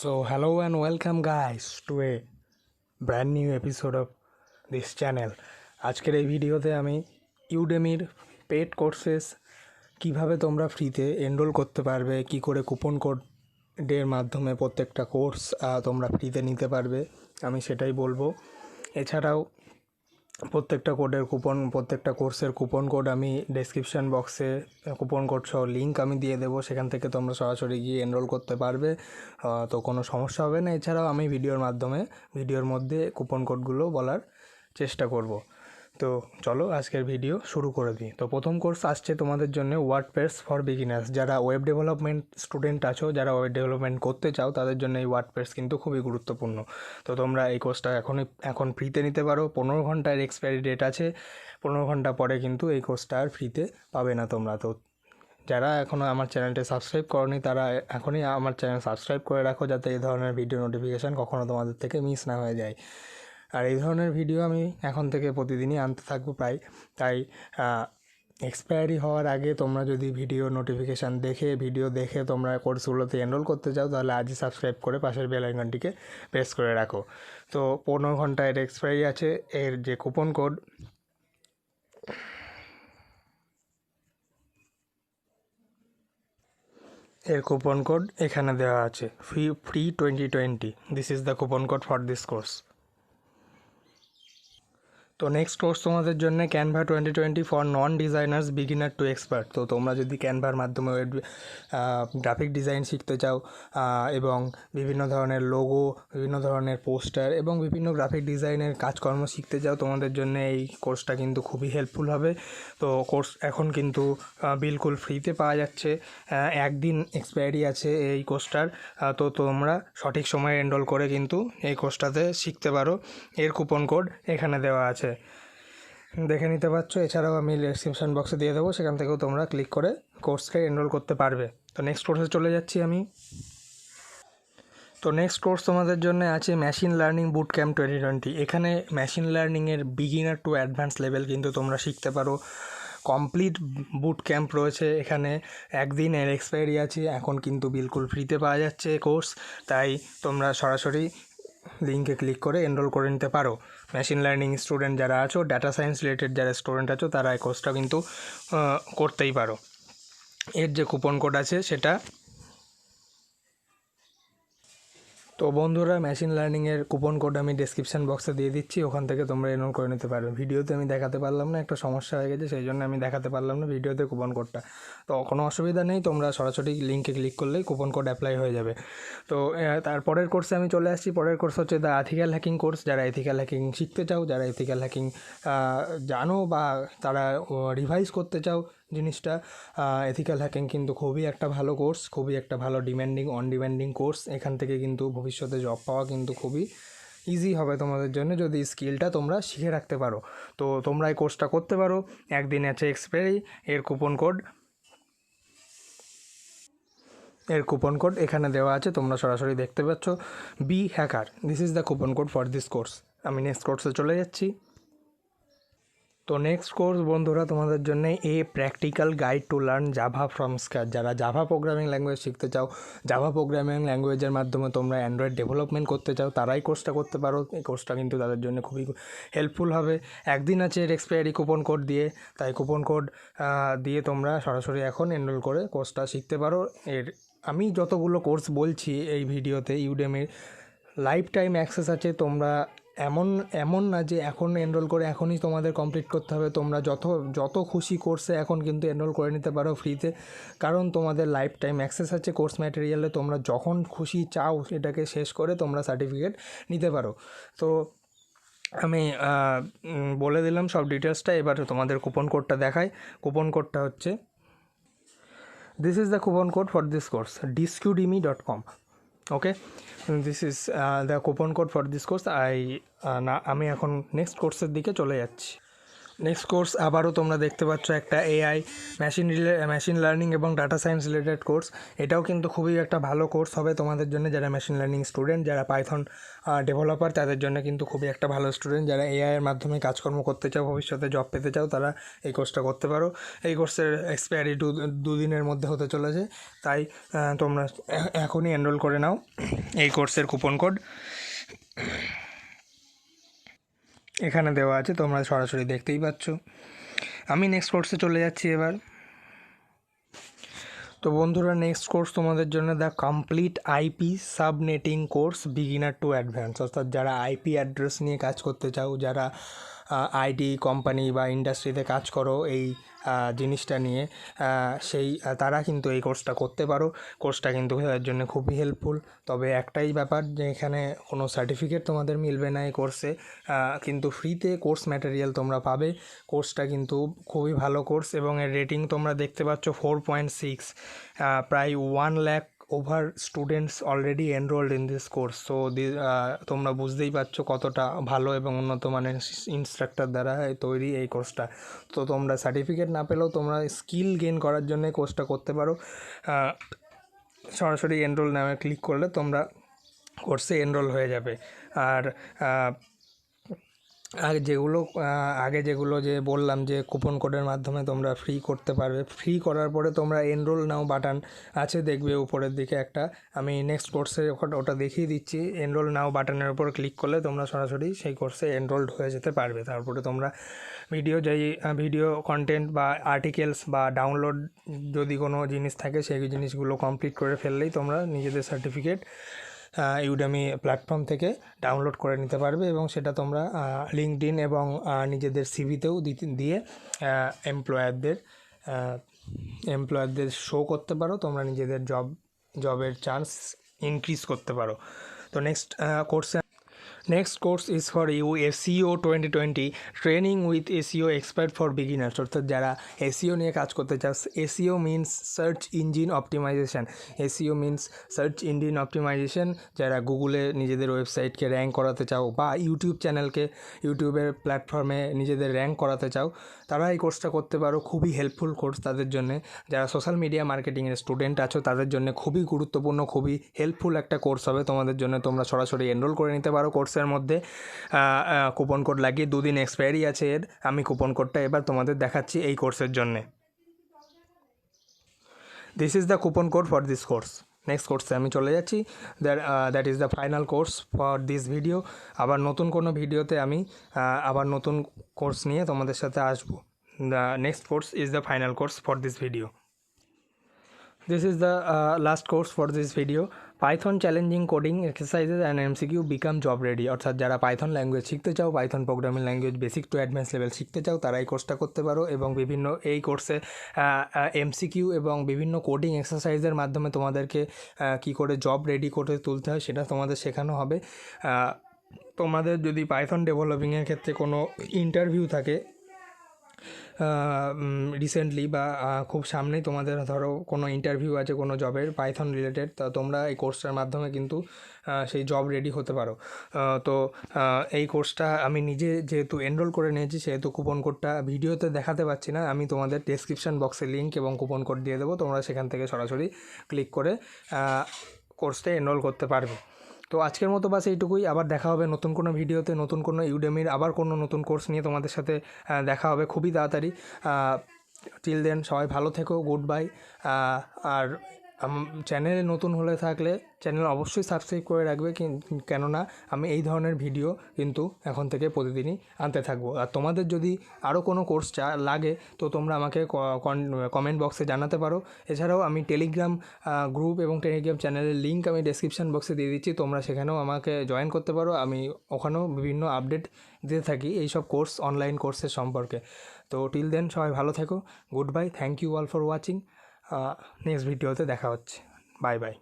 So hello and welcome guys to a brand new episode of this channel. আজকের এই ভিডিওতে আমি ইউডেমির paid courses কিভাবে তোমরা ফ্রিতে এনরোল করতে পারবে, কি করে কুপন কোডের মাধ্যমে প্রত্যেকটা কোর্স তোমরা ফ্রিতে নিতে পারবে, আমি সেটাই বলবো। এছাড়াও প্রত্যেকটা কোর্সের কুপন কোড আমি ডেসক্রিপশান বক্সে কুপন কোড সহ লিঙ্ক আমি দিয়ে দেবো, সেখান থেকে তোমরা সরাসরি গিয়ে এনরোল করতে পারবে, তো কোনো সমস্যা হবে না। এছাড়াও আমি ভিডিওর মধ্যে কুপন কোডগুলো বলার চেষ্টা করব। তো চলো আজকের ভিডিও শুরু করে দিই। তো প্রথম কোর্স আসছে তোমাদের জন্য ওয়ার্ডপ্রেস ফর বিগিনার্স। যারা ওয়েব ডেভেলপমেন্ট স্টুডেন্ট আছো, যারা ওয়েব ডেভেলপমেন্ট করতে চাও, তাদের জন্য এই ওয়ার্ডপ্রেস কিন্তু খুবই গুরুত্বপূর্ণ। তো তোমরা এই কোর্সটা এখন ফ্রিতে নিতে পারো। 15 ঘন্টার এক্সপায়ারি ডেট আছে, 15 ঘন্টা পরে কিন্তু এই কোর্সটা আর ফ্রিতে পাবে না তোমরা। তো যারা এখনও আমার চ্যানেলটি সাবস্ক্রাইব করনি, তারা এখনই আমার চ্যানেল সাবস্ক্রাইব করে রাখো, যাতে এই ধরনের ভিডিও নোটিফিকেশান কখনও তোমাদের থেকে মিস না হয়ে যায়। আর এই ধরনের ভিডিও আমি এখন থেকে প্রতিদিনই আনতে থাকবো প্রায়। তাই এক্সপায়ারি হওয়ার আগে তোমরা যদি ভিডিও দেখে তোমরা কোর্সগুলোতে এনরোল করতে চাও, তাহলে আজই সাবস্ক্রাইব করে পাশের বেল আইকনটিকে প্রেস করে রাখো। তো 15 ঘন্টা এর এক্সপায়ারি আছে। এর যে কুপন কোড এখানে দেওয়া আছে, free 2020। This is the coupon code for this course. তো নেক্সট কোর্স তোমাদের জন্য Canva 2020 for non designers beginner two expert. তো তোমরা যদি ক্যানভার মাধ্যমে গ্রাফিক ডিজাইন শিখতে চাও এবং বিভিন্ন ধরনের লোগো, বিভিন্ন ধরনের পোস্টার এবং বিভিন্ন গ্রাফিক ডিজাইনের কাজকর্ম শিখতে চাও, তোমাদের জন্য এই কোর্সটা কিন্তু খুবই হেল্পফুল হবে। তো কোর্স এখন কিন্তু বিলকুল ফ্রিতে পাওয়া যাচ্ছে। একদিন এক্সপায়ারি আছে এই কোর্সটার। তো তোমরা সঠিক সময়ে এনরোল করে কিন্তু এই কোর্সটাতে শিখতে পারো। এর কুপন কোড এখানে দেওয়া আছে, দেখে নিতে পারছো। এছাড়াও আমি ডেসক্রিপশন বক্সে দিয়ে দেবো, সেখান থেকেও তোমরা ক্লিক করে কোর্সকে এনরোল করতে পারবে। তো নেক্সট কোর্সে চলে যাচ্ছি আমি। তো নেক্সট কোর্স তোমাদের জন্য আছে মেশিন লার্নিং বুটক্যাম্প 2020। এখানে মেশিন লার্নিংয়ের বিগিনার টু অ্যাডভান্স লেভেল কিন্তু তোমরা শিখতে পারো। কমপ্লিট বুট ক্যাম্প রয়েছে এখানে, একদিন এর এক্সপায়ারি আছে, এখন কিন্তু বিলকুল ফ্রিতে পাওয়া যাচ্ছে কোর্স। তাই তোমরা সরাসরি লিঙ্কে ক্লিক করে এনরোল করে নিতে পারো। মেশিন লার্নিং স্টুডেন্ট যারা আছো, ডাটা সায়েন্স রিলেটেড যারা স্টুডেন্ট আছো, তারা এই কোর্সটা কিন্তু করতেই পারো। এর যে কুপন কোড আছে সেটা, তো বন্ধুরা মেশিন লার্নিংয়ের কুপন কোড আমি ডেসক্রিপশান বক্সে দিয়ে দিচ্ছি, ওখান থেকে তোমরা এনরোল করে নিতে পারবে। ভিডিওতে আমি দেখাতে পারলাম না, একটা সমস্যা হয়ে গেছে, সেই জন্য আমি দেখাতে পারলাম না ভিডিওতে কুপন কোডটা। তো কোনো অসুবিধা নেই, তোমরা সরাসরি লিঙ্কে ক্লিক করলেই কুপন কোড অ্যাপ্লাই হয়ে যাবে। তো তারপরের কোর্সে আমি চলে আসছি। পরের কোর্স হচ্ছে দ্য এথিক্যাল হ্যাকিং কোর্স। যারা এথিক্যাল হ্যাকিং শিখতে চাও, যারা এথিক্যাল হ্যাকিং জানো বা তারা রিভাইজ করতে চাও জিনিসটা, এথিক্যাল হ্যাকিং কিন্তু খুবই একটা ভালো কোর্স, খুবই একটা ভালো ডিম্যান্ডিং কোর্স। এখান থেকে কিন্তু ভবিষ্যতে জব পাওয়া কিন্তু খুবই ইজি হবে তোমাদের জন্য, যদি স্কিলটা তোমরা শিখে রাখতে পারো। তো তোমরা এই কোর্সটা করতে পারো। একদিন আছে এক্সপায়ারি। এর কুপন কোড এখানে দেওয়া আছে, তোমরা সরাসরি দেখতে পাচ্ছ, Be Hacker. This is the coupon code for this course. আমি নেক্সট কোর্সে চলে যাচ্ছি। তো নেক্সট কোর্স বন্ধুরা তোমাদের জন্য practical guide to learn Java from scratch. যারা জাভা প্রোগ্রামিং ল্যাঙ্গুয়েজ শিখতে চাও, জাভা প্রোগ্রামিং ল্যাঙ্গুয়েজের মাধ্যমে তোমরা অ্যান্ড্রয়েড ডেভেলপমেন্ট করতে চাও, তারাই কোর্সটা করতে পারো। এই কোর্সটা কিন্তু তাদের জন্য খুবই হেল্পফুল হবে। একদিন আছে এর এক্সপায়ারি কুপন কোড দিয়ে, তাই কুপন কোড দিয়ে তোমরা সরাসরি এখন এনরোল করে কোর্সটা শিখতে পারো। আমি যতগুলো কোর্স বলছি এই ভিডিওতে, ইউডেমির লাইফ টাইম অ্যাক্সেস আছে। তোমরা এমন না যে এখন এনরোল করে এখনই তোমাদের কমপ্লিট করতে হবে। তোমরা যত খুশি কোর্সে এখন কিন্তু এনরোল করে নিতে পারো ফ্রিতে, কারণ তোমাদের লাইফ টাইম অ্যাক্সেস আছে কোর্স ম্যাটেরিয়ালে। তোমরা যখন খুশি চাও এটাকে শেষ করে তোমরা সার্টিফিকেট নিতে পারো। তো আমি বলে দিলাম সব ডিটেলসটা। এবার তোমাদের কুপন কোডটা দেখাই। কুপন কোডটা হচ্ছে, this is the coupon code for this course, discudemy.com। Okay, this is the coupon code for this course. আমি এখন নেক্সট কোর্সের দিকে চলে যাচ্ছি। নেক্সট কোর্স আবারও তোমরা দেখতে পাচ্ছ একটা এআই মেশিন লার্নিং এবং ডাটা সায়েন্স রিলেটেড কোর্স। এটাও কিন্তু খুবই একটা ভালো কোর্স হবে তোমাদের জন্য, যারা মেশিন লার্নিং স্টুডেন্ট, যারা পাইথন ডেভেলপার, তাদের জন্য কিন্তু খুবই একটা ভালো স্টুডেন্ট। যারা এআই এর মাধ্যমে কাজকর্ম করতে চাও, ভবিষ্যতে জব পেতে চাও, তারা এই কোর্সটা করতে পারো। এই কোর্সের এক্সপায়ারি দুদিনের মধ্যে হতে চলেছে, তাই তোমরা এখনই এনরোল করে নাও। এই কোর্সের কুপন কোড এখানে দেওয়া আছে, তোমরা সরাসরি দেখতেই পাচ্ছ। আমি নেক্সট কোর্সে চলে যাচ্ছি এবার। তো বন্ধুরা, নেক্সট কোর্স তোমাদের জন্য the complete IP subnetting course beginner to advance, অর্থাৎ যারা আইপি অ্যাড্রেস নিয়ে কাজ করতে চাও, যারা আইটি কোম্পানি বা ইন্ডাস্ট্রিতে কাজ করো এই জিনিসটা নিয়ে, তারা কিন্তু এই কোর্সটা করতে পারো। কোর্সটা কিন্তু তাদের জন্য খুবই হেল্পফুল। তবে একটাই ব্যাপার, যে এখানে কোনো সার্টিফিকেট তোমাদের মিলবে না এই কোর্সে, কিন্তু ফ্রিতে কোর্স ম্যাটেরিয়াল তোমরা পাবে। কোর্সটা কিন্তু খুবই ভালো কোর্স এবং এর রেটিং তোমরা দেখতে পাচ্ছ 4.6, প্রায় 1 lakh over students already enrolled in this course. So তোমরা বুঝতেই পারছো কতটা ভালো এবং উন্নত মানের ইনস্ট্রাক্টর দ্বারা তৈরি এই কোর্সটা। তো তোমরা সার্টিফিকেট না পেলেও তোমরা স্কিল গেইন করার জন্য কোর্সটা করতে পারো। সরাসরি এনরোল নামে ক্লিক করলে তোমরা কোর্সে এনরোল হয়ে যাবে। আর আগে যেগুলো যে বললাম যে কুপন কোডের মাধ্যমে তোমরা ফ্রি করতে পারবে, ফ্রি করার পরে তোমরা এনরোল নাও বাটন আছে দেখবে উপরের দিকে একটা, আমি নেক্সট কোর্সে ওটা দেখিয়ে দিচ্ছি। এনরোল নাও বাটনের উপর ক্লিক করলে তোমরা সরাসরি সেই কোর্সে এনরোলড হয়ে যেতে পারবে। তারপরে তোমরা ভিডিও কন্টেন্ট বা আর্টিকেলস বা ডাউনলোড যদি কোনো জিনিস থাকে, সেই জিনিসগুলো কমপ্লিট করে ফেললেই তোমরা নিজেদের সার্টিফিকেট ইউডেমি প্ল্যাটফর্ম থেকে ডাউনলোড করে নিতে পারবে এবং সেটা তোমরা লিঙ্কডইন এবং নিজেদের সিভিতেও দিয়ে এমপ্লয়ারদের শো করতে পারো। তোমরা নিজেদের জবের চান্স ইনক্রিজ করতে পারো। তো next course is for you SEO 2020 training with SEO expert for beginners, অর্থাৎ যারা SEO নিয়ে কাজ করতে চাও। SEO means search engine optimization. SEO means search engine optimization. যারা গুগলে নিজেদের ওয়েবসাইটকে র্যাঙ্ক করাতে চাও বা ইউটিউবের প্ল্যাটফর্মে নিজেদের র্যাঙ্ক করাতে চাও, তারা এই কোর্সটা করতে পারো। খুবই হেল্পফুল কোর্স তাদের জন্য। যারা সোশ্যাল মিডিয়া মার্কেটিংয়ের স্টুডেন্ট আছো, তাদের জন্য খুবই গুরুত্বপূর্ণ, খুবই হেল্পফুল একটা কোর্স হবে তোমাদের জন্য। তোমরা সরাসরি এনরোল করে নিতে পারো কোর্সের মধ্যে। কুপন কোড লাগিয়ে 2 দিন এক্সপায়ারি আছে এর। আমি কুপন কোডটা এবার তোমাদের দেখাচ্ছি এই কোর্সের জন্যে। This is the coupon code for this course. Next কোর্সে আমি চলে যাচ্ছি। That is the final course for this video. আবার নতুন কোনো ভিডিওতে আমি আবার নতুন কোর্স নিয়ে তোমাদের সাথে আসবো। The next course is the final course for this video. This is the last course for this video. Python challenging coding exercises and MCQ become job ready, অর্থাৎ যারা পাইথন ল্যাঙ্গুয়েজ শিখতে চাও, Python programming language basic to advance level শিখতে চাও, তারা এই কোর্সটা করতে পারো। এবং এই কোর্সে MCQ এবং বিভিন্ন কোডিং এক্সারসাইজের মাধ্যমে তোমাদেরকে কী করে জব রেডি করে তুলতে হয় সেটা তোমাদের শেখানো হবে। তোমাদের যদি পাইথন ডেভেলপিংয়ের ক্ষেত্রে কোনো ইন্টারভিউ থাকে রিসেন্টলি বা খুব সামনেই, তোমাদের ধরো কোনো ইন্টারভিউ আছে কোনো জবের পাইথন রিলেটেড, তা তোমরা এই কোর্সটার মাধ্যমে কিন্তু সেই জব রেডি হতে পারো। তো এই কোর্সটা আমি নিজে যেহেতু এনরোল করে নিয়েছি, সেহেতু কুপন কোডটা ভিডিওতে দেখাতে পারছি না। আমি তোমাদের ডেসক্রিপশন বক্সে লিঙ্ক এবং কুপন কোড দিয়ে দেবো, তোমরা সেখান থেকে সরাসরি ক্লিক করে কোর্সটা এনরোল করতে পারবে। তো আজকের মতো বাস এইটুকুই। আবার দেখা হবে নতুন কোনো ভিডিওতে, নতুন কোনো ইউডেমির আবার কোনো নতুন কোর্স নিয়ে তোমাদের সাথে দেখা হবে খুবই তাড়াতাড়ি। টিল দেন সবাই ভালো থেকো, গুড বাই। আর চ্যানেলে নতুন হলে থাকলে চ্যানেল অবশ্যই সাবস্ক্রাইব করে রাখবে, কেননা আমি এই ধরনের ভিডিও কিন্তু এখন থেকে প্রতিদিনই আনতে থাকবো। আর তোমাদের যদি আরও কোনো কোর্স লাগে তো তোমরা আমাকে কমেন্ট বক্সে জানাতে পারো। এছাড়াও আমি টেলিগ্রাম গ্রুপ এবং টেলিগ্রাম চ্যানেলের লিঙ্ক আমি ডেসক্রিপশন বক্সে দিয়ে দিচ্ছি, তোমরা সেখানেও আমাকে জয়েন করতে পারো। আমি ওখানেও বিভিন্ন আপডেট দিতে থাকি এইসব কোর্স, অনলাইন কোর্সের সম্পর্কে। তো টিল দেন সবাই ভালো থেকো, good bye, thank you all for watching. Next ভিডিওতে দেখা হচ্ছে, বাই বাই।